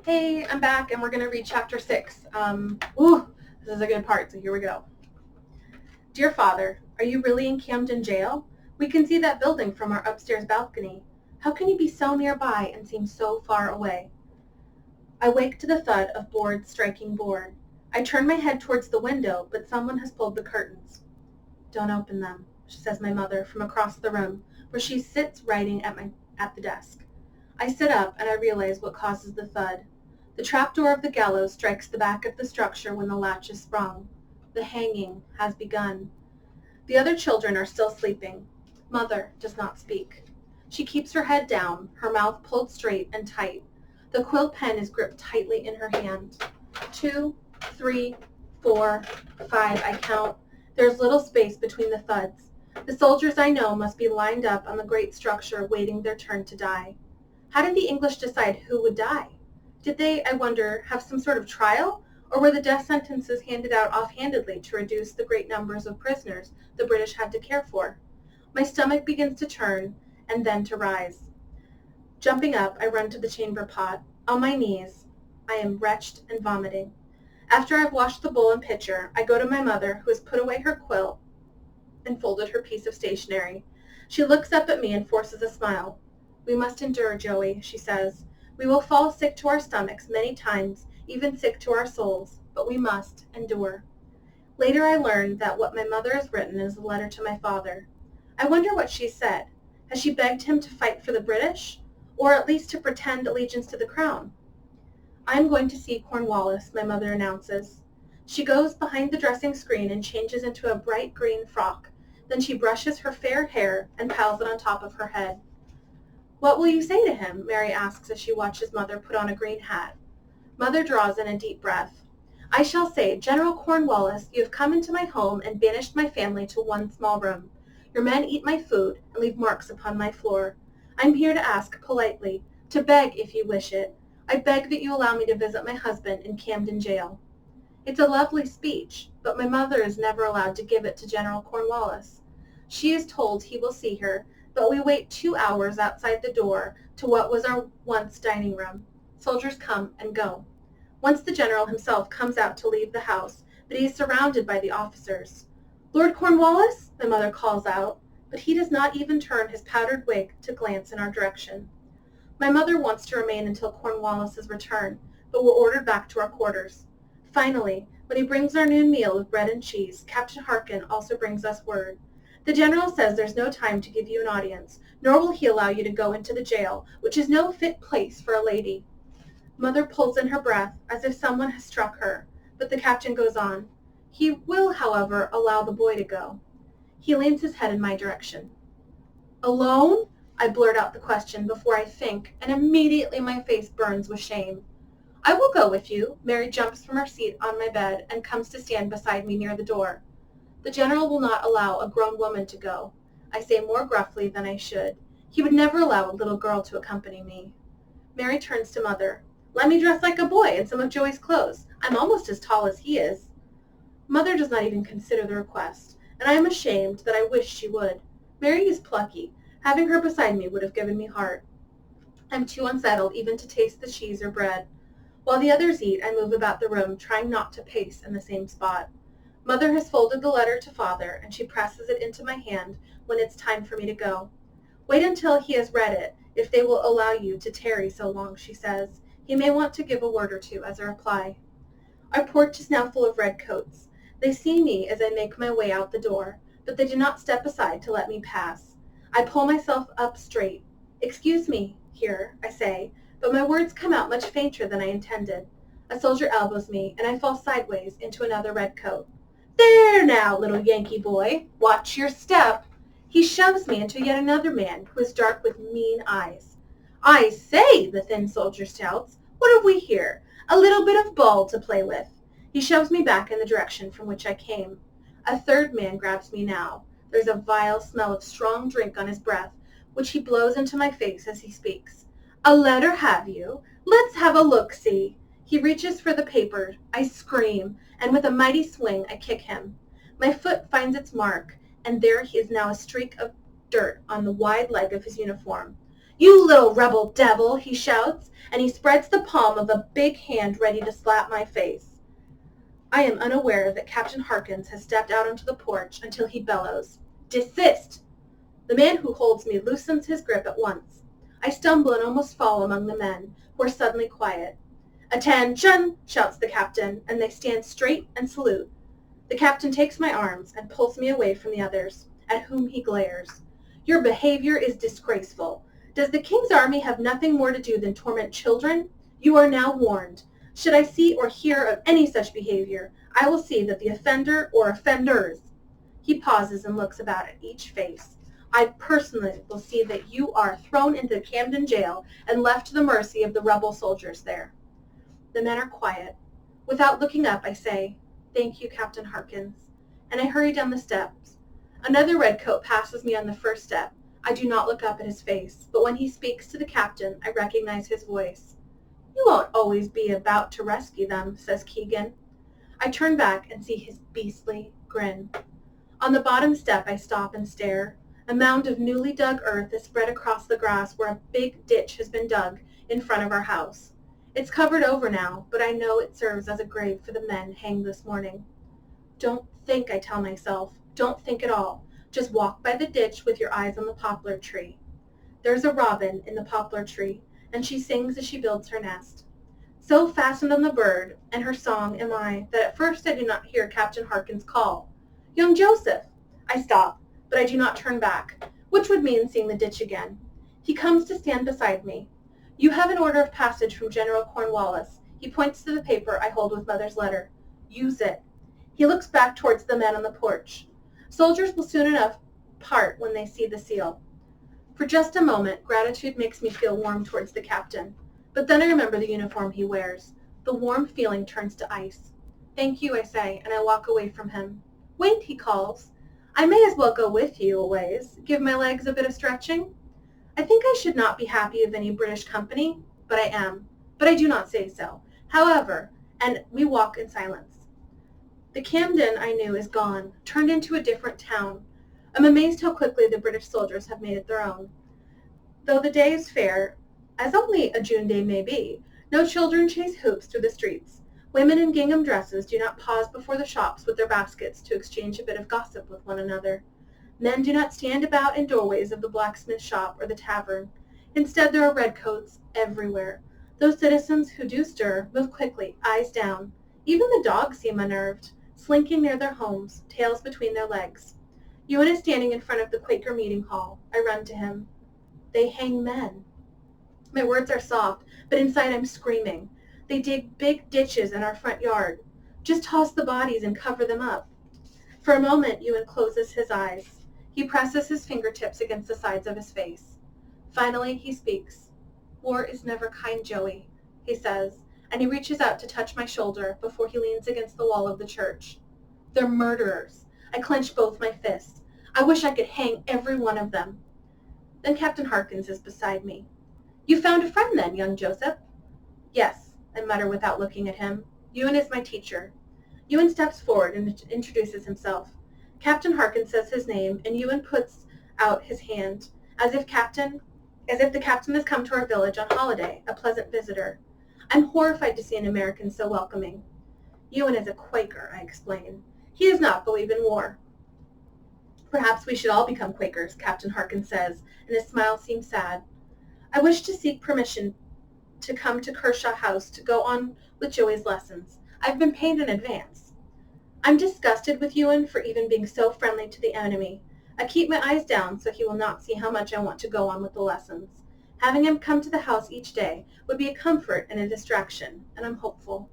Hey, I'm back and we're going to read chapter 6. This is a good part, so here we go. Dear Father, are you really in Camden Jail? We can see that building from our upstairs balcony. How can you be so nearby and seem so far away? I wake to the thud of board striking board. I turn my head towards the window, but someone has pulled the curtains. Don't open them, says my mother from across the room, where she sits writing at the desk. I sit up and I realize what causes the thud. The trapdoor of the gallows strikes the back of the structure when the latch is sprung. The hanging has begun. The other children are still sleeping. Mother does not speak. She keeps her head down, her mouth pulled straight and tight. The quill pen is gripped tightly in her hand. 2, 3, 4, 5, I count. There's little space between the thuds. The soldiers I know must be lined up on the great structure waiting their turn to die. How did the English decide who would die? Did they, I wonder, have some sort of trial, or were the death sentences handed out offhandedly to reduce the great numbers of prisoners the British had to care for? My stomach begins to turn and then to rise. Jumping up, I run to the chamber pot. On my knees, I am wretched and vomiting. After I've washed the bowl and pitcher, I go to my mother, who has put away her quill and folded her piece of stationery. She looks up at me and forces a smile. We must endure, Joey, she says. We will fall sick to our stomachs many times, even sick to our souls, but we must endure. Later I learned that what my mother has written is a letter to my father. I wonder what she said. Has she begged him to fight for the British, or at least to pretend allegiance to the crown? I am going to see Cornwallis, my mother announces. She goes behind the dressing screen and changes into a bright green frock. Then she brushes her fair hair and piles it on top of her head. What will you say to him? Mary asks as she watches Mother put on a green hat. Mother draws in a deep breath. I shall say, General Cornwallis, you have come into my home and banished my family to one small room. Your men eat my food and leave marks upon my floor. I'm here to ask politely, to beg if you wish it. I beg that you allow me to visit my husband in Camden Jail. It's a lovely speech, but my mother is never allowed to give it to General Cornwallis. She is told he will see her, but we wait 2 hours outside the door to what was our once dining room. Soldiers come and go. Once the general himself comes out to leave the house, but he is surrounded by the officers. Lord Cornwallis, my mother calls out, but he does not even turn his powdered wig to glance in our direction. My mother wants to remain until Cornwallis's return, but we're ordered back to our quarters. Finally, when he brings our noon meal of bread and cheese, Captain Harkin also brings us word. The general says there's no time to give you an audience, nor will he allow you to go into the jail, which is no fit place for a lady. Mother pulls in her breath, as if someone has struck her, but the captain goes on. He will, however, allow the boy to go. He leans his head in my direction. Alone? I blurt out the question before I think, and immediately my face burns with shame. I will go with you. Mary jumps from her seat on my bed and comes to stand beside me near the door. The general will not allow a grown woman to go. I say more gruffly than I should. He would never allow a little girl to accompany me. Mary turns to Mother. Let me dress like a boy in some of Joey's clothes. I'm almost as tall as he is. Mother does not even consider the request, and I am ashamed that I wish she would. Mary is plucky. Having her beside me would have given me heart. I'm too unsettled even to taste the cheese or bread. While the others eat, I move about the room, trying not to pace in the same spot. Mother has folded the letter to Father, and she presses it into my hand when it's time for me to go. Wait until he has read it, if they will allow you to tarry so long, she says. He may want to give a word or two as a reply. Our porch is now full of redcoats. They see me as I make my way out the door, but they do not step aside to let me pass. I pull myself up straight. Excuse me, here, I say, but my words come out much fainter than I intended. A soldier elbows me, and I fall sideways into another redcoat. There now, little Yankee boy, watch your step. He shoves me into yet another man who is dark with mean eyes. I say, the thin soldier shouts, what have we here? A little bit of ball to play with. He shoves me back in the direction from which I came. A third man grabs me now. There's a vile smell of strong drink on his breath, which he blows into my face as he speaks. A letter, have you? Let's have a look-see. He reaches for the paper. I scream, and with a mighty swing, I kick him. My foot finds its mark, and there he is now a streak of dirt on the wide leg of his uniform. "You little rebel devil," he shouts, and he spreads the palm of a big hand ready to slap my face. I am unaware that Captain Harkins has stepped out onto the porch until he bellows, "Desist!" The man who holds me loosens his grip at once. I stumble and almost fall among the men, who are suddenly quiet. "Attention!" shouts the captain, and they stand straight and salute. The captain takes my arms and pulls me away from the others, at whom he glares. "Your behavior is disgraceful. Does the king's army have nothing more to do than torment children? You are now warned. Should I see or hear of any such behavior, I will see that the offender or offenders—" He pauses and looks about at each face. "I personally will see that you are thrown into the Camden jail and left to the mercy of the rebel soldiers there." The men are quiet. Without looking up, I say, "Thank you, Captain Harkins," and I hurry down the steps. Another redcoat passes me on the first step. I do not look up at his face, but when he speaks to the captain, I recognize his voice. "You won't always be about to rescue them," says Keegan. I turn back and see his beastly grin. On the bottom step, I stop and stare. A mound of newly dug earth is spread across the grass where a big ditch has been dug in front of our house. It's covered over now, but I know it serves as a grave for the men hanged this morning. Don't think, I tell myself. Don't think at all. Just walk by the ditch with your eyes on the poplar tree. There's a robin in the poplar tree, and she sings as she builds her nest. So fastened on the bird and her song am I that at first I do not hear Captain Harkins call, "Young Joseph!" I stop, but I do not turn back, which would mean seeing the ditch again. He comes to stand beside me. "You have an order of passage from General Cornwallis." He points to the paper I hold with Mother's letter. "Use it." He looks back towards the men on the porch. Soldiers will soon enough part when they see the seal. For just a moment, gratitude makes me feel warm towards the captain. But then I remember the uniform he wears. The warm feeling turns to ice. "Thank you," I say, and I walk away from him. "Wait," he calls. "I may as well go with you a ways, give my legs a bit of stretching." I think I should not be happy of any British company, but I am. But I do not say so. However, and we walk in silence. The Camden I knew is gone, turned into a different town. I'm amazed how quickly the British soldiers have made it their own. Though the day is fair, as only a June day may be, no children chase hoops through the streets. Women in gingham dresses do not pause before the shops with their baskets to exchange a bit of gossip with one another. Men do not stand about in doorways of the blacksmith shop or the tavern. Instead, there are redcoats everywhere. Those citizens who do stir move quickly, eyes down. Even the dogs seem unnerved, slinking near their homes, tails between their legs. Ewan is standing in front of the Quaker meeting hall. I run to him. "They hang men." My words are soft, but inside I'm screaming. "They dig big ditches in our front yard. Just toss the bodies and cover them up." For a moment, Ewan closes his eyes. He presses his fingertips against the sides of his face. Finally, he speaks. "War is never kind, Joey," he says, and he reaches out to touch my shoulder before he leans against the wall of the church. "They're murderers." I clench both my fists. I wish I could hang every one of them. Then Captain Harkins is beside me. "You found a friend then, young Joseph?" "Yes," I mutter without looking at him. "Ewan is my teacher." Ewan steps forward and introduces himself. Captain Harkins says his name, and Ewan puts out his hand, as if the captain has come to our village on holiday, a pleasant visitor. I'm horrified to see an American so welcoming. "Ewan is a Quaker," I explain. "He does not believe in war." "Perhaps we should all become Quakers," Captain Harkins says, and his smile seems sad. "I wish to seek permission to come to Kershaw House to go on with Joey's lessons. I've been paid in advance. I'm disgusted with Ewan for even being so friendly to the enemy. I keep my eyes down so he will not see how much I want to go on with the lessons. Having him come to the house each day would be a comfort and a distraction, and I'm hopeful."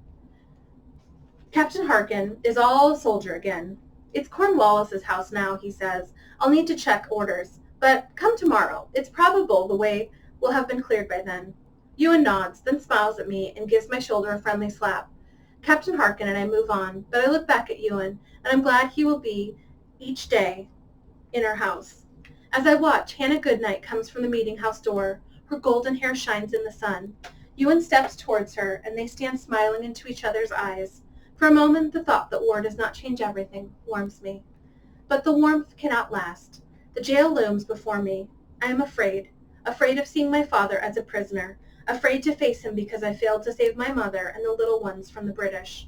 Captain Harkin is all a soldier again. "It's Cornwallis's house now," he says. "I'll need to check orders, but come tomorrow. It's probable the way will have been cleared by then." Ewan nods, then smiles at me and gives my shoulder a friendly slap. Captain Harkin and I move on, but I look back at Ewan, and I'm glad he will be each day in our house. As I watch, Hannah Goodnight comes from the meeting house door. Her golden hair shines in the sun. Ewan steps towards her, and they stand smiling into each other's eyes. For a moment, the thought that war does not change everything warms me. But the warmth cannot last. The jail looms before me. I am afraid afraid of seeing my father as a prisoner, afraid to face him because I failed to save my mother and the little ones from the British.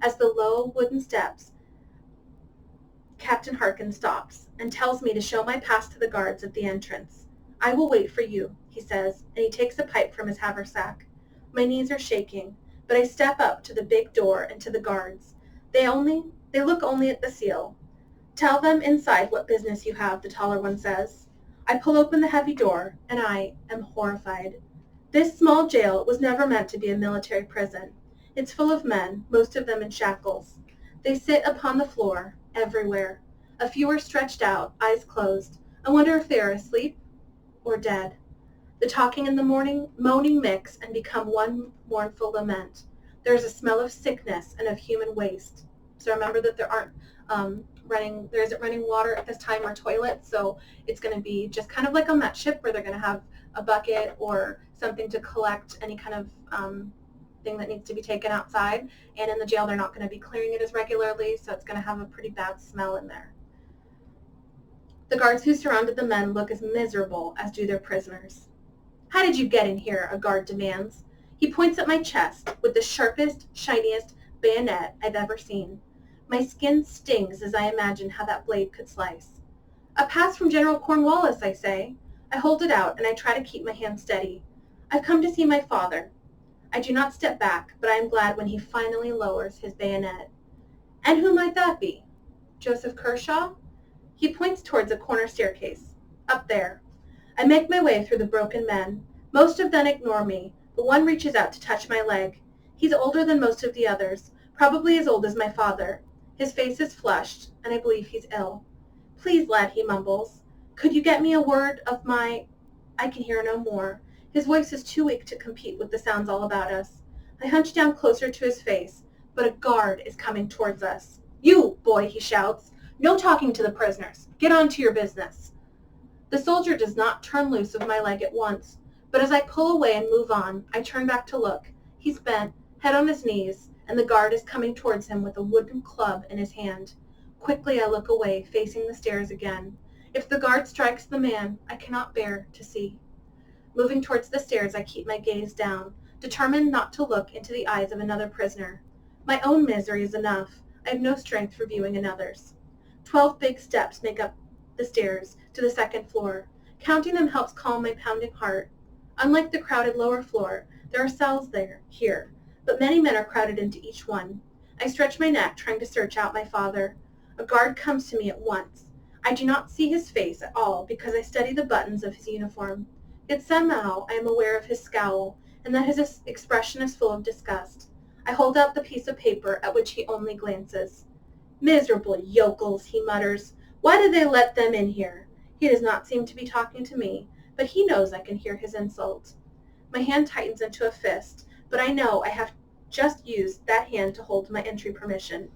As the low wooden steps, Captain Harkin stops and tells me to show my pass to the guards at the entrance. I will wait for you, he says, and he takes a pipe from his haversack. My knees are shaking, but I step up to the big door and to the guards. They look only at the seal. Tell them inside what business you have, the taller one says. I pull open the heavy door, and I am horrified. This small jail was never meant to be a military prison. It's full of men, most of them in shackles. They sit upon the floor, everywhere. A few are stretched out, eyes closed. I wonder if they are asleep or dead. The talking and the moaning mix and become one mournful lament. There is a smell of sickness and of human waste. So remember that there isn't running water at this time or toilets, so it's going to be just kind of like on that ship where they're going to have a bucket or something to collect any kind of thing that needs to be taken outside. And in the jail, they're not going to be clearing it as regularly, so it's going to have a pretty bad smell in there. The guards who surrounded the men look as miserable as do their prisoners. How did you get in here? A guard demands. He points at my chest with the sharpest, shiniest bayonet I've ever seen. My skin stings as I imagine how that blade could slice. A pass from General Cornwallis, I say. I hold it out and I try to keep my hand steady. I've come to see my father. I do not step back, but I am glad when he finally lowers his bayonet. And who might that be? Joseph Kershaw? He points towards a corner staircase. Up there. I make my way through the broken men. Most of them ignore me, but one reaches out to touch my leg. He's older than most of the others, probably as old as my father. His face is flushed, and I believe he's ill. Please, lad, he mumbles. Could you get me a word of my... I can hear no more. His voice is too weak to compete with the sounds all about us. I hunch down closer to his face, but a guard is coming towards us. You, boy, he shouts. No talking to the prisoners. Get on to your business. The soldier does not turn loose of my leg at once, but as I pull away and move on, I turn back to look. He's bent, head on his knees, and the guard is coming towards him with a wooden club in his hand. Quickly I look away, facing the stairs again. If the guard strikes the man, I cannot bear to see. Moving towards the stairs, I keep my gaze down, determined not to look into the eyes of another prisoner. My own misery is enough. I have no strength for viewing another's. 12 big steps make up the stairs to the second floor. Counting them helps calm my pounding heart. Unlike the crowded lower floor, there are cells here, but many men are crowded into each one. I stretch my neck, trying to search out my father. A guard comes to me at once. I do not see his face at all because I study the buttons of his uniform. Yet somehow I am aware of his scowl, and that his expression is full of disgust. I hold out the piece of paper at which he only glances. Miserable yokels, he mutters. Why did they let them in here? He does not seem to be talking to me, but he knows I can hear his insult. My hand tightens into a fist, but I know I have just used that hand to hold my entry permission.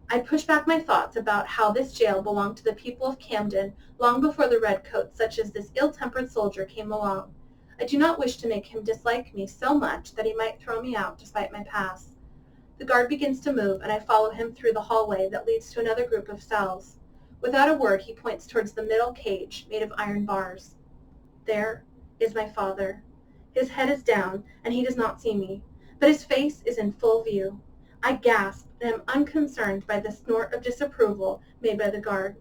I push back my thoughts about how this jail belonged to the people of Camden long before the redcoats such as this ill-tempered soldier came along. I do not wish to make him dislike me so much that he might throw me out despite my pass. The guard begins to move, and I follow him through the hallway that leads to another group of cells. Without a word, he points towards the middle cage made of iron bars. There is my father. His head is down, and he does not see me, but his face is in full view. I gasp and am unconcerned by the snort of disapproval made by the guard.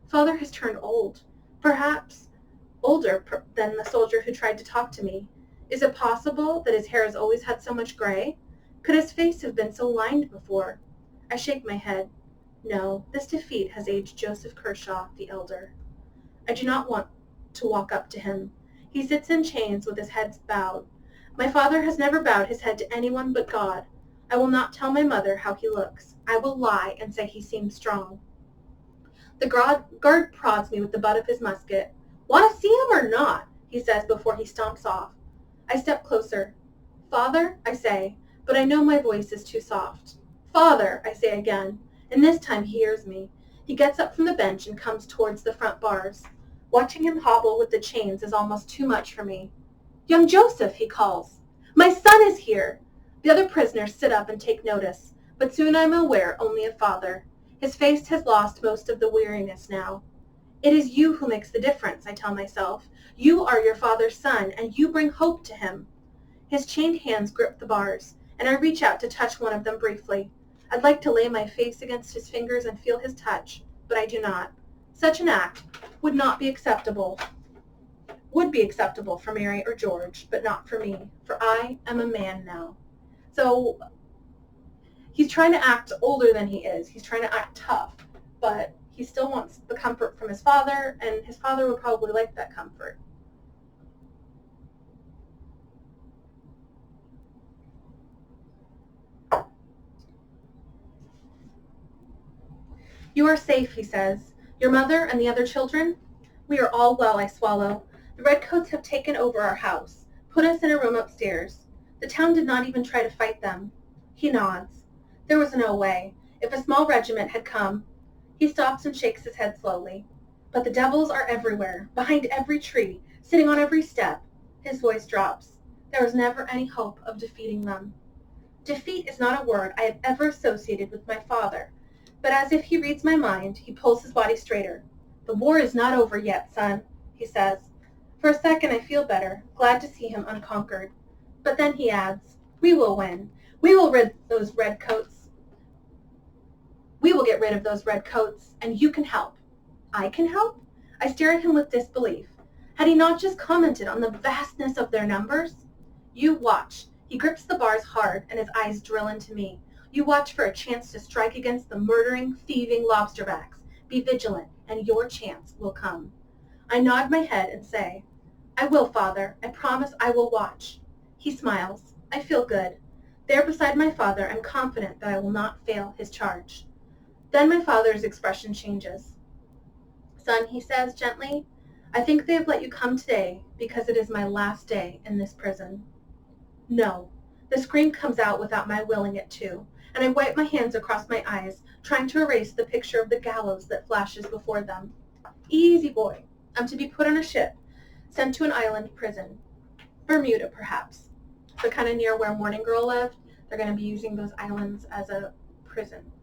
Father has turned old, perhaps older than the soldier who tried to talk to me. Is it possible that his hair has always had so much gray? Could his face have been so lined before? I shake my head. No, this defeat has aged Joseph Kershaw, the elder. I do not want to walk up to him. He sits in chains with his head bowed. My father has never bowed his head to anyone but God. I will not tell my mother how he looks. I will lie and say he seems strong. The guard prods me with the butt of his musket. Want to see him or not? He says before he stomps off. I step closer. Father, I say, but I know my voice is too soft. Father, I say again, and this time he hears me. He gets up from the bench and comes towards the front bars. Watching him hobble with the chains is almost too much for me. Young Joseph, he calls. My son is here. The other prisoners sit up and take notice, but soon I am aware only of father. His face has lost most of the weariness now. It is you who makes the difference, I tell myself. You are your father's son, and you bring hope to him. His chained hands grip the bars, and I reach out to touch one of them briefly. I'd like to lay my face against his fingers and feel his touch, but I do not. Such an act would be acceptable for Mary or George, but not for me, for I am a man now. So he's trying to act older than he is. He's trying to act tough, but he still wants the comfort from his father, and his father would probably like that comfort. You are safe, he says. Your mother and the other children? We are all well, I swallow. The redcoats have taken over our house, put us in a room upstairs. The town did not even try to fight them. He nods. There was no way. If a small regiment had come. He stops and shakes his head slowly. But the devils are everywhere, behind every tree, sitting on every step. His voice drops. There was never any hope of defeating them. Defeat is not a word I have ever associated with my father. But as if he reads my mind, he pulls his body straighter. The war is not over yet, son, he says. For a second I feel better, glad to see him unconquered. But then he adds, we will win. We will get rid of those redcoats, and you can help. I can help? I stare at him with disbelief. Had he not just commented on the vastness of their numbers? You watch. He grips the bars hard, and his eyes drill into me. You watch for a chance to strike against the murdering, thieving lobsterbacks. Be vigilant, and your chance will come. I nod my head and say, I will, Father. I promise I will watch. He smiles. I feel good. There beside my father, I'm confident that I will not fail his charge. Then my father's expression changes. Son, he says gently, I think they have let you come today because it is my last day in this prison. No. The scream comes out without my willing it to, and I wipe my hands across my eyes, trying to erase the picture of the gallows that flashes before them. Easy, boy. I'm to be put on a ship, sent to an island prison. Bermuda, perhaps. So kind of near where Morning Girl lived. They're going to be using those islands as a prison.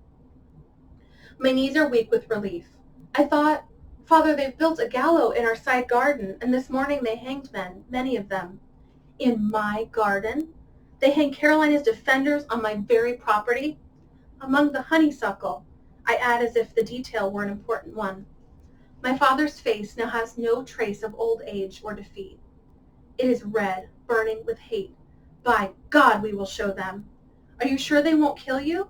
My knees are weak with relief. I thought, Father, they've built a gallows in our side garden, and this morning they hanged men, many of them. In my garden? They hang Carolina's defenders on my very property? Among the honeysuckle, I add as if the detail were an important one. My father's face now has no trace of old age or defeat. It is red, burning with hate. By God, we will show them. Are you sure they won't kill you?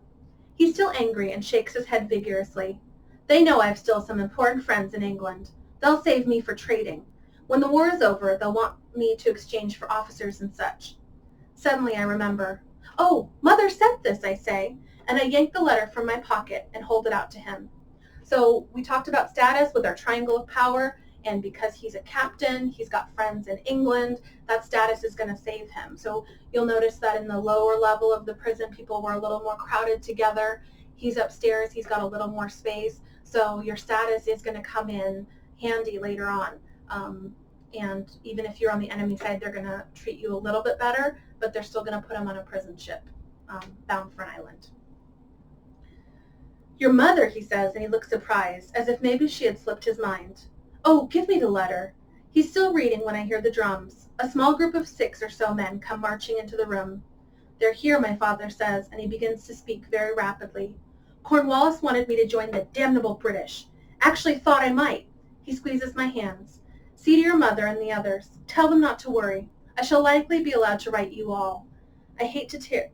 He's still angry and shakes his head vigorously. They know I've still some important friends in England. They'll save me for trading. When the war is over, they'll want me to exchange for officers and such. Suddenly I remember. Oh, Mother sent this, I say, and I yank the letter from my pocket and hold it out to him. So we talked about status with our triangle of power, and because he's a captain, he's got friends in England, that status is going to save him. So you'll notice that in the lower level of the prison, people were a little more crowded together. He's upstairs, he's got a little more space, so your status is going to come in handy later on. And even if you're on the enemy side, they're going to treat you a little bit better, but they're still going to put him on a prison ship bound for an island. Your mother, he says, and he looks surprised, as if maybe she had slipped his mind. Oh, give me the letter. He's still reading when I hear the drums. A small group of 6 or so men come marching into the room. They're here, my father says, and he begins to speak very rapidly. Cornwallis wanted me to join the damnable British. Actually thought I might. He squeezes my hands. See to your mother and the others. Tell them not to worry. I shall likely be allowed to write you all. I hate the tear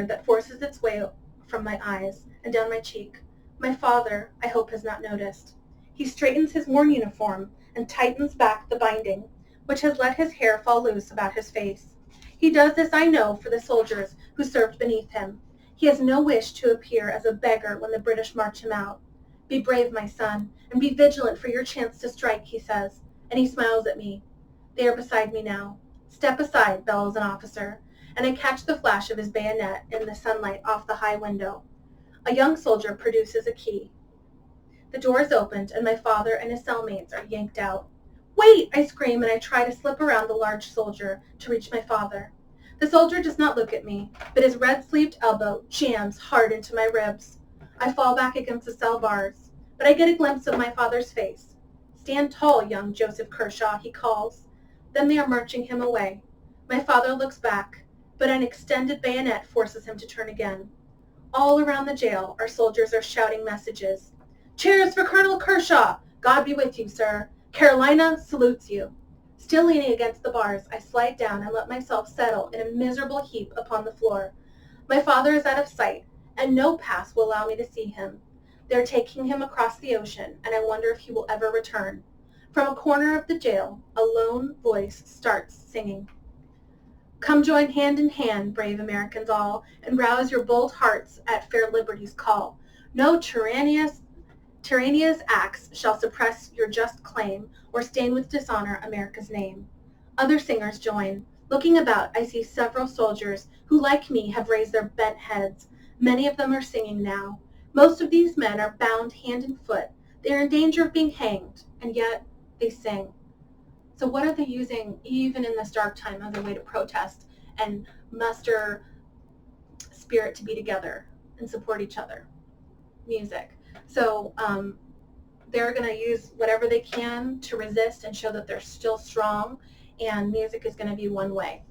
that forces its way from my eyes and down my cheek. My father, I hope, has not noticed. He straightens his worn uniform and tightens back the binding, which has let his hair fall loose about his face. He does this, I know, for the soldiers who served beneath him. He has no wish to appear as a beggar when the British march him out. Be brave, my son, and be vigilant for your chance to strike, he says, and he smiles at me. They are beside me now. Step aside, bellows an officer, and I catch the flash of his bayonet in the sunlight off the high window. A young soldier produces a key. The door is opened, and my father and his cellmates are yanked out. Wait, I scream, and I try to slip around the large soldier to reach my father. The soldier does not look at me, but his red-sleeved elbow jams hard into my ribs. I fall back against the cell bars, but I get a glimpse of my father's face. "Stand tall, young Joseph Kershaw," he calls. Then they are marching him away. My father looks back, but an extended bayonet forces him to turn again. All around the jail, our soldiers are shouting messages. "Cheers for Colonel Kershaw! God be with you, sir. Carolina salutes you." Still leaning against the bars, I slide down and let myself settle in a miserable heap upon the floor. My father is out of sight, and no pass will allow me to see him. They're taking him across the ocean, and I wonder if he will ever return. From a corner of the jail, a lone voice starts singing. "Come join hand in hand, brave Americans all, and rouse your bold hearts at fair liberty's call. No tyrannous acts shall suppress your just claim or stain with dishonor America's name." Other singers join. Looking about, I see several soldiers who, like me, have raised their bent heads. Many of them are singing now. Most of these men are bound hand and foot. They are in danger of being hanged, and yet they sing. So what are they using, even in this dark time, as a way to protest and muster spirit to be together and support each other? Music. So they're going to use whatever they can to resist and show that they're still strong, and music is going to be one way.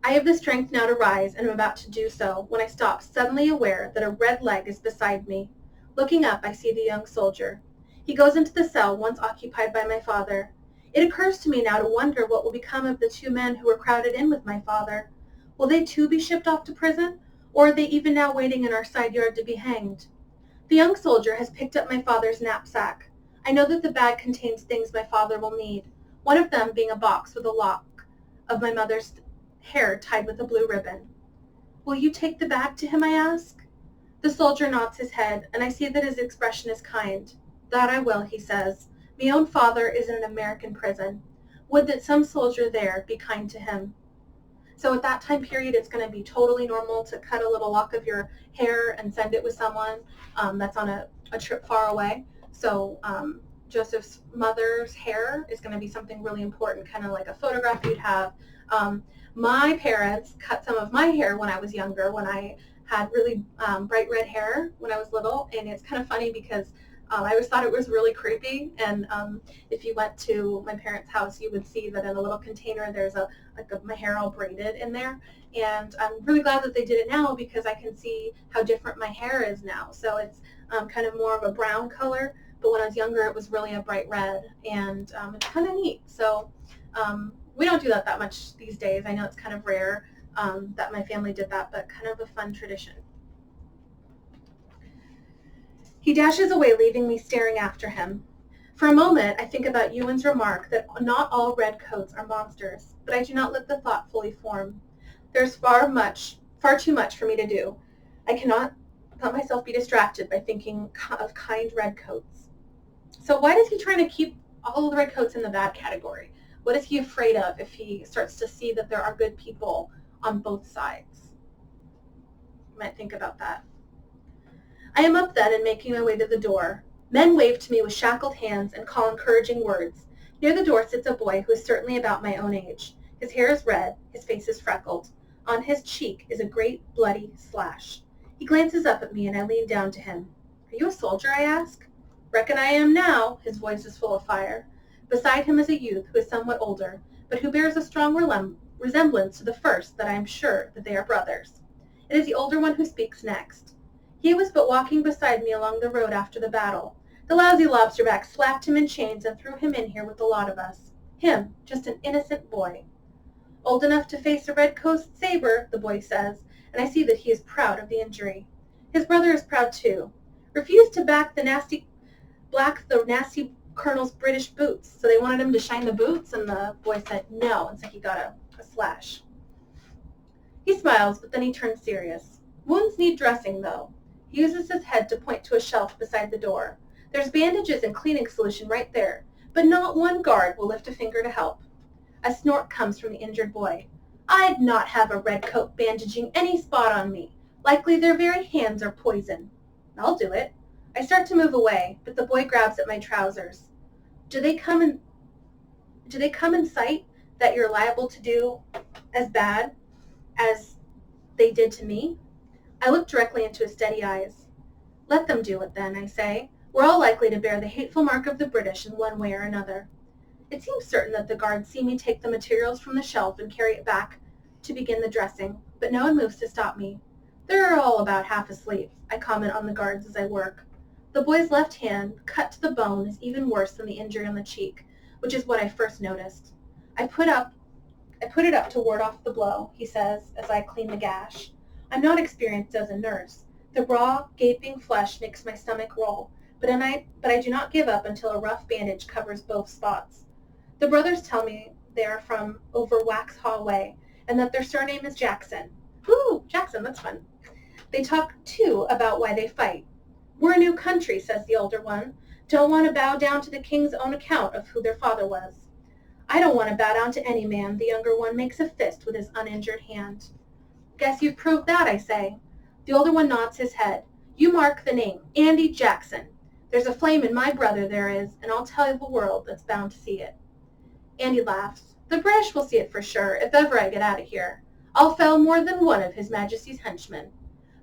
I have the strength now to rise, and am about to do so, when I stop, suddenly aware that a red leg is beside me. Looking up, I see the young soldier. He goes into the cell once occupied by my father. It occurs to me now to wonder what will become of the two men who were crowded in with my father. Will they too be shipped off to prison, or are they even now waiting in our side yard to be hanged? The young soldier has picked up my father's knapsack. I know that the bag contains things my father will need, one of them being a box with a lock of my mother's hair tied with a blue ribbon. "Will you take the bag to him?" I ask. The soldier nods his head, and I see that his expression is kind. "That I will," he says. "My own father is in an American prison. Would that some soldier there be kind to him." So at that time period, it's going to be totally normal to cut a little lock of your hair and send it with someone that's on a trip far away. So Joseph's mother's hair is going to be something really important, kind of like a photograph you'd have. My parents cut some of my hair when I was younger, when I had really bright red hair when I was little, and it's kind of funny because I always thought it was really creepy, and if you went to my parents' house, you would see that in a little container there's my hair all braided in there, and I'm really glad that they did it now because I can see how different my hair is now. So it's kind of more of a brown color, but when I was younger it was really a bright red, and it's kind of neat. So we don't do that much these days. I know it's kind of rare that my family did that, but kind of a fun tradition. He dashes away, leaving me staring after him. For a moment, I think about Ewan's remark that not all red coats are monsters, but I do not let the thought fully form. There's far too much for me to do. I cannot let myself be distracted by thinking of kind red coats. So why does he try to keep all of the red coats in the bad category? What is he afraid of if he starts to see that there are good people on both sides? You might think about that. I am up then and making my way to the door. Men wave to me with shackled hands and call encouraging words. Near the door sits a boy who is certainly about my own age. His hair is red, his face is freckled. On his cheek is a great bloody slash. He glances up at me and I lean down to him. "Are you a soldier?" I ask. "Reckon I am now." His voice is full of fire. Beside him is a youth who is somewhat older, but who bears a strong resemblance to the first, that I am sure that they are brothers. It is the older one who speaks next. He was but walking beside me along the road after the battle. The lousy lobsterback slapped him in chains and threw him in here with the lot of us. Him, just an innocent boy. "Old enough to face a red-coast saber," the boy says, and I see that he is proud of the injury. His brother is proud too. "Refused to black the nasty colonel's British boots, so they wanted him to shine the boots," and the boy said no, and so he got a slash. He smiles, but then he turns serious. "Wounds need dressing, though." He uses his head to point to a shelf beside the door. "There's bandages and cleaning solution right there, but not one guard will lift a finger to help." A snort comes from the injured boy. "I'd not have a red coat bandaging any spot on me. Likely their very hands are poison." "I'll do it." I start to move away, but the boy grabs at my trousers. Do they come in sight that you're liable to do as bad as they did to me?" I look directly into his steady eyes. Let them do it then, I say. We're all likely to bear the hateful mark of the British in one way or another. It seems certain that the guards see me take the materials from the shelf and carry it back to begin the dressing, but no one moves to stop me. They're all about half asleep, I comment on the guards as I work. The boy's left hand, cut to the bone, is even worse than the injury on the cheek, which is what I first noticed. I put it up to ward off the blow, he says, as I clean the gash. I'm not experienced as a nurse. The raw, gaping flesh makes my stomach roll, but I do not give up until a rough bandage covers both spots. The brothers tell me they are from over Waxhaw Way, and that their surname is Jackson. Ooh, Jackson, that's fun. They talk, too, about why they fight. We're a new country, says the older one. Don't want to bow down to the king's own account of who their father was. I don't want to bow down to any man, the younger one makes a fist with his uninjured hand. Guess you've proved that, I say. The older one nods his head. You mark the name, Andy Jackson. There's a flame in my brother, there is, and I'll tell the world that's bound to see it. Andy laughs. The British will see it for sure, if ever I get out of here. I'll fell more than one of His Majesty's henchmen.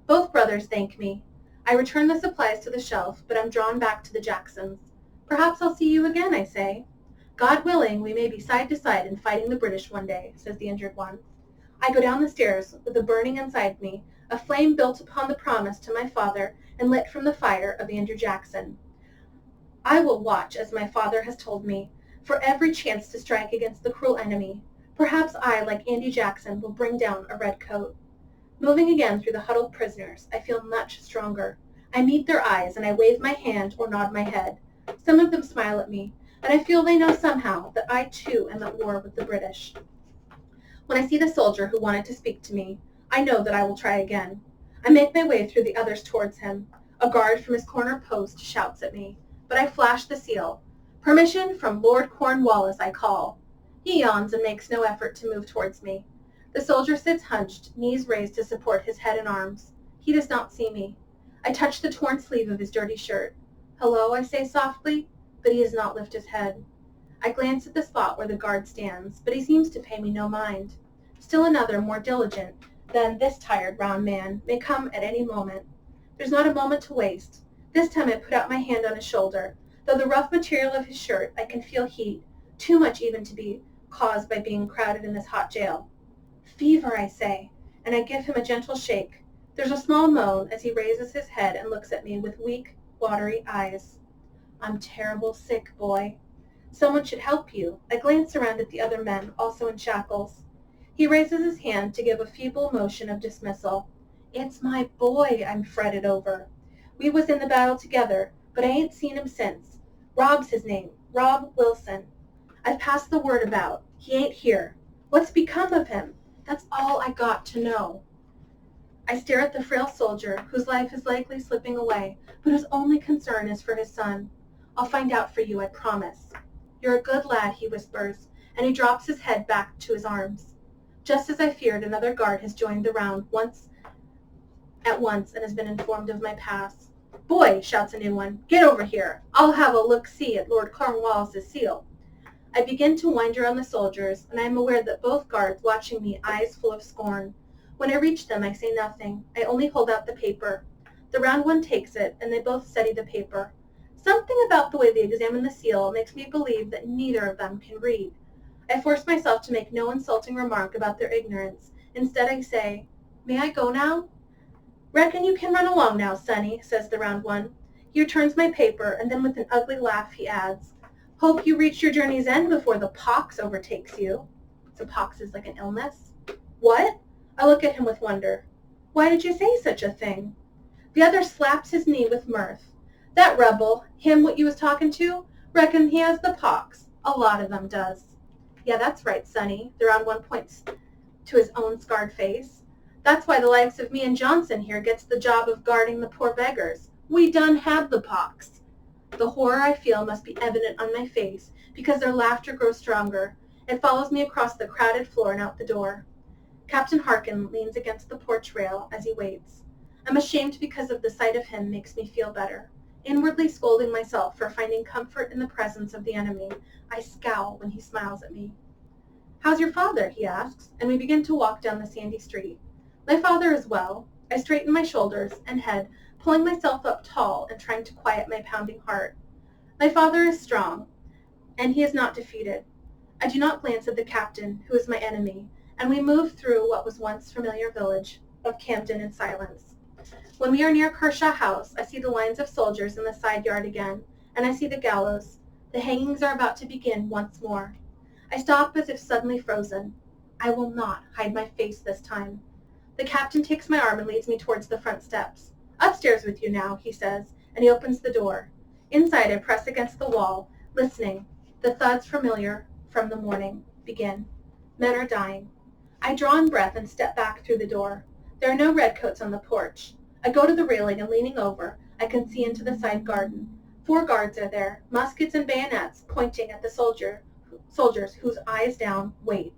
Both brothers thank me. I return the supplies to the shelf, but I'm drawn back to the Jacksons. Perhaps I'll see you again, I say. God willing, we may be side to side in fighting the British one day, says the injured one. I go down the stairs with the burning inside me, a flame built upon the promise to my father and lit from the fire of Andrew Jackson. I will watch, as my father has told me, for every chance to strike against the cruel enemy. Perhaps I, like Andy Jackson, will bring down a red coat. Moving again through the huddled prisoners, I feel much stronger. I meet their eyes, and I wave my hand or nod my head. Some of them smile at me, and I feel they know somehow that I too am at war with the British. When I see the soldier who wanted to speak to me, I know that I will try again. I make my way through the others towards him. A guard from his corner post shouts at me, but I flash the seal. Permission from Lord Cornwallis, I call. He yawns and makes no effort to move towards me. The soldier sits hunched, knees raised to support his head and arms. He does not see me. I touch the torn sleeve of his dirty shirt. Hello, I say softly, but he does not lift his head. I glance at the spot where the guard stands, but he seems to pay me no mind. Still another, more diligent than this tired, round man, may come at any moment. There's not a moment to waste. This time I put out my hand on his shoulder. Though the rough material of his shirt, I can feel heat, too much even to be caused by being crowded in this hot jail. Fever, I say, and I give him a gentle shake. There's a small moan as he raises his head and looks at me with weak, watery eyes. I'm terrible sick, boy. Someone should help you. I glance around at the other men, also in shackles. He raises his hand to give a feeble motion of dismissal. It's my boy I'm fretted over. We was in the battle together, but I ain't seen him since. Rob's his name, Rob Wilson. I've passed the word about. He ain't here. What's become of him? That's all I got to know. I stare at the frail soldier, whose life is likely slipping away, but whose only concern is for his son. I'll find out for you, I promise. You're a good lad, he whispers, and he drops his head back to his arms. Just as I feared, another guard has joined the round at once and has been informed of my pass. Boy, shouts a new one, get over here. I'll have a look-see at Lord Cornwallis's seal. I begin to wind around the soldiers, and I am aware that both guards watching me, eyes full of scorn. When I reach them, I say nothing. I only hold out the paper. The round one takes it, and they both study the paper. Something about the way they examine the seal makes me believe that neither of them can read. I force myself to make no insulting remark about their ignorance. Instead, I say, May I go now? Reckon you can run along now, sonny, says the round one. He returns my paper, and then with an ugly laugh he adds, Hope you reach your journey's end before the pox overtakes you. So pox is like an illness? What? I look at him with wonder. Why did you say such a thing? The other slaps his knee with mirth. That rebel, him what you was talking to, reckon he has the pox. A lot of them does. Yeah, that's right, sonny. The round one points to his own scarred face. That's why the likes of me and Johnson here gets the job of guarding the poor beggars. We done had the pox. The horror I feel must be evident on my face, because their laughter grows stronger. It follows me across the crowded floor and out the door. Captain Harkin leans against the porch rail as he waits. I'm ashamed because of the sight of him makes me feel better. Inwardly scolding myself for finding comfort in the presence of the enemy, I scowl when he smiles at me. How's your father? He asks, and we begin to walk down the sandy street. My father is well. I straighten my shoulders and head pulling myself up tall and trying to quiet my pounding heart. My father is strong, and he is not defeated. I do not glance at the captain, who is my enemy, and we move through what was once familiar village of Camden in silence. When we are near Kershaw House, I see the lines of soldiers in the side yard again, and I see the gallows. The hangings are about to begin once more. I stop as if suddenly frozen. I will not hide my face this time. The captain takes my arm and leads me towards the front steps. Upstairs with you now, he says, and he opens the door. Inside, I press against the wall, listening. The thuds familiar from the morning begin. Men are dying. I draw in breath and step back through the door. There are no redcoats on the porch. I go to the railing and leaning over, I can see into the side garden. 4 guards are there, muskets and bayonets pointing at the soldiers whose eyes down wait.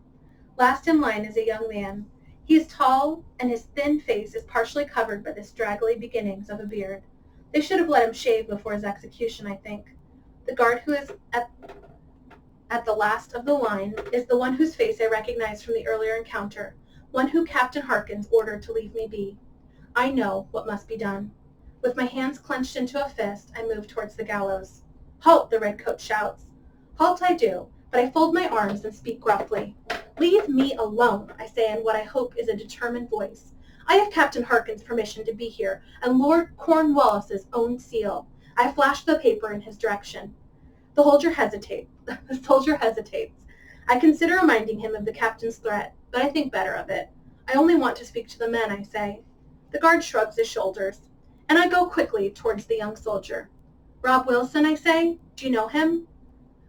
Last in line is a young man. He is tall, and his thin face is partially covered by the straggly beginnings of a beard. They should have let him shave before his execution, I think. The guard who is at the last of the line is the one whose face I recognized from the earlier encounter, one who Captain Harkins ordered to leave me be. I know what must be done. With my hands clenched into a fist, I move towards the gallows. Halt, the redcoat shouts. Halt I do, but I fold my arms and speak gruffly. Leave me alone, I say in what I hope is a determined voice. I have Captain Harkins' permission to be here, and Lord Cornwallis's own seal. I flash the paper in his direction. The soldier hesitates. I consider reminding him of the captain's threat, but I think better of it. I only want to speak to the men, I say. The guard shrugs his shoulders, and I go quickly towards the young soldier. Rob Wilson, I say, do you know him?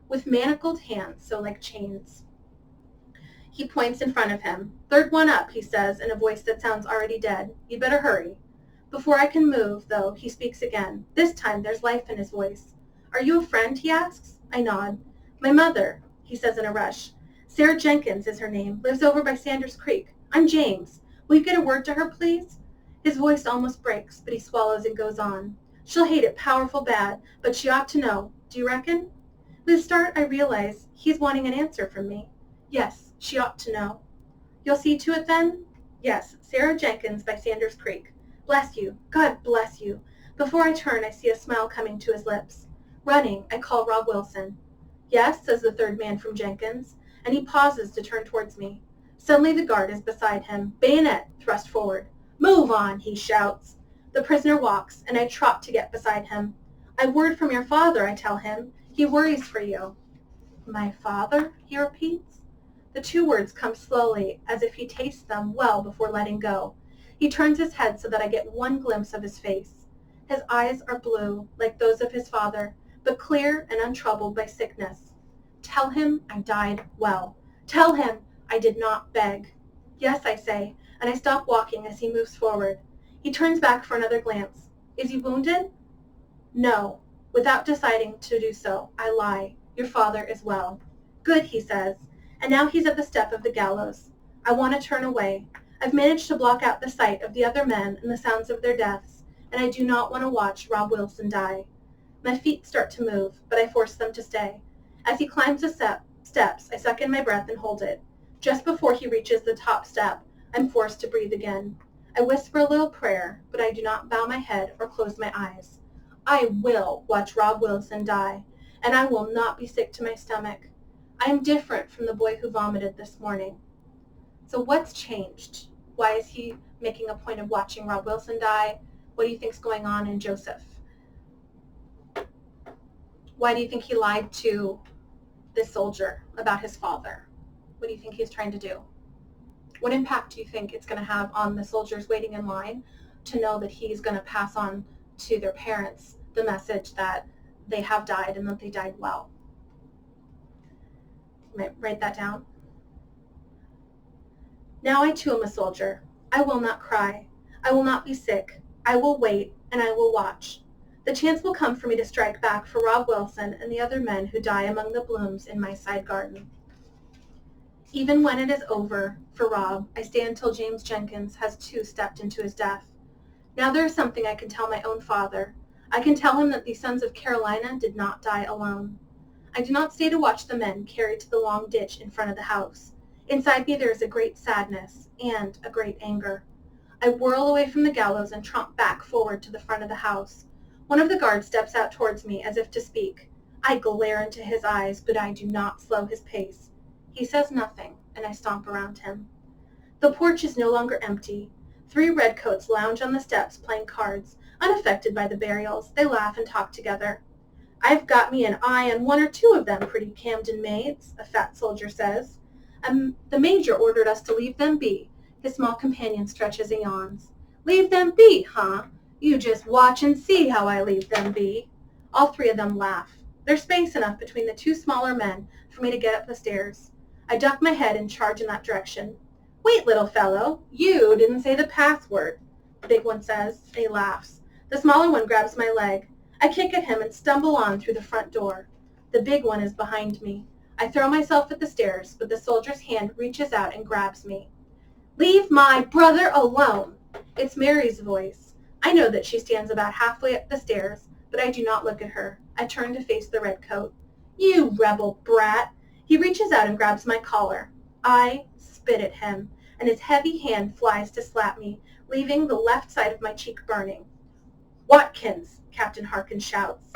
With manacled hands, so like chains. He points in front of him. Third one up, he says in a voice that sounds already dead. You'd better hurry. Before I can move, though, he speaks again. This time there's life in his voice. Are you a friend, he asks? I nod. My mother, he says in a rush. Sarah Jenkins is her name, lives over by Sanders Creek. I'm James. Will you get a word to her, please? His voice almost breaks, but he swallows and goes on. She'll hate it powerful bad, but she ought to know. Do you reckon? With a start, I realize he's wanting an answer from me. Yes, she ought to know. You'll see to it then? Yes, Sarah Jenkins by Sanders Creek. Bless you. God bless you. Before I turn, I see a smile coming to his lips. Running, I call Rob Wilson. Yes, says the third man from Jenkins, and he pauses to turn towards me. Suddenly the guard is beside him, bayonet thrust forward. Move on, he shouts. The prisoner walks, and I trot to get beside him. I've word from your father, I tell him. He worries for you. My father, he repeats. The 2 words come slowly, as if he tastes them well before letting go. He turns his head so that I get one glimpse of his face. His eyes are blue, like those of his father, but clear and untroubled by sickness. Tell him I died well. Tell him I did not beg. Yes, I say, and I stop walking as he moves forward. He turns back for another glance. Is he wounded? No. Without deciding to do so, I lie. Your father is well. Good, he says, and now he's at the step of the gallows. I want to turn away. I've managed to block out the sight of the other men and the sounds of their deaths, and I do not want to watch Rob Wilson die. My feet start to move, but I force them to stay. As he climbs the steps, I suck in my breath and hold it. Just before he reaches the top step, I'm forced to breathe again. I whisper a little prayer, but I do not bow my head or close my eyes. I will watch Rob Wilson die, and I will not be sick to my stomach. I am different from the boy who vomited this morning. So what's changed? Why is he making a point of watching Rob Wilson die? What do you think's going on in Joseph? Why do you think he lied to this soldier about his father? What do you think he's trying to do? What impact do you think it's going to have on the soldiers waiting in line to know that he's going to pass on to their parents the message that they have died and that they died well? You might write that down. Now I too am a soldier. I will not cry. I will not be sick. I will wait, and I will watch. The chance will come for me to strike back for Rob Wilson and the other men who die among the blooms in my side garden. Even when it is over for Rob, I stay until James Jenkins has too stepped into his death. Now there is something I can tell my own father. I can tell him that the sons of Carolina did not die alone. I do not stay to watch the men carried to the long ditch in front of the house. Inside me there is a great sadness and a great anger. I whirl away from the gallows and tromp back forward to the front of the house. One of the guards steps out towards me as if to speak. I glare into his eyes, but I do not slow his pace. He says nothing, and I stomp around him. The porch is no longer empty. 3 redcoats lounge on the steps playing cards. Unaffected by the burials, they laugh and talk together. I've got me an eye on 1 or 2 of them pretty Camden maids, a fat soldier says. The major ordered us to leave them be. His small companion stretches and yawns. Leave them be, huh? You just watch and see how I leave them be. All 3 of them laugh. There's space enough between the 2 smaller men for me to get up the stairs. I duck my head and charge in that direction. Wait, little fellow, you didn't say the password, the big one says, and he laughs. The smaller one grabs my leg. I kick at him and stumble on through the front door. The big one is behind me. I throw myself at the stairs, but the soldier's hand reaches out and grabs me. Leave my brother alone! It's Mary's voice. I know that she stands about halfway up the stairs, but I do not look at her. I turn to face the redcoat. You rebel brat! He reaches out and grabs my collar. I spit at him, and his heavy hand flies to slap me, leaving the left side of my cheek burning. Watkins! Captain Harkins shouts.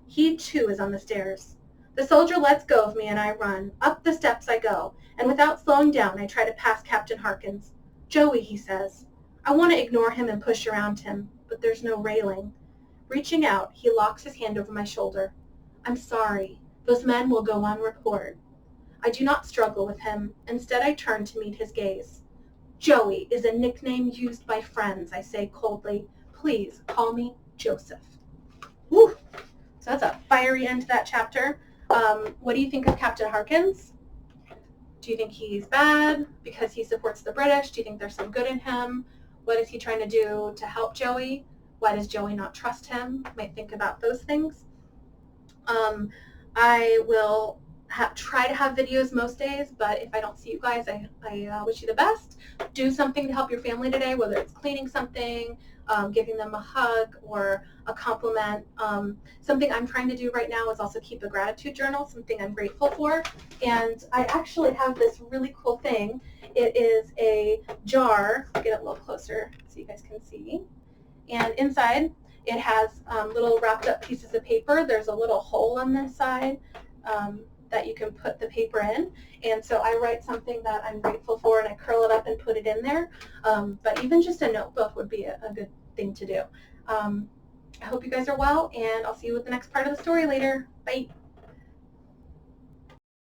He, too, is on the stairs. The soldier lets go of me, and I run. Up the steps I go, and without slowing down, I try to pass Captain Harkins. Joey, he says. I want to ignore him and push around him, but there's no railing. Reaching out, he locks his hand over my shoulder. I'm sorry. Those men will go on report. I do not struggle with him. Instead, I turn to meet his gaze. Joey is a nickname used by friends, I say coldly. Please call me Joseph. Woo! So that's a fiery end to that chapter. What do you think of Captain Harkins? Do you think he's bad because he supports the British? Do you think there's some good in him? What is he trying to do to help Joey? Why does Joey not trust him? You might think about those things. I will try to have videos most days, but if I don't see you guys, I wish you the best. Do something to help your family today, whether it's cleaning something, giving them a hug, or a compliment. Something I'm trying to do right now is also keep a gratitude journal, something I'm grateful for. And I actually have this really cool thing. It is a jar. I'll get it a little closer so you guys can see. And inside, it has little wrapped up pieces of paper. There's a little hole on this side that you can put the paper in. And so I write something that I'm grateful for, and I curl it up and put it in there. But even just a notebook would be a good thing to do. I hope you guys are well, and I'll see you with the next part of the story later. Bye.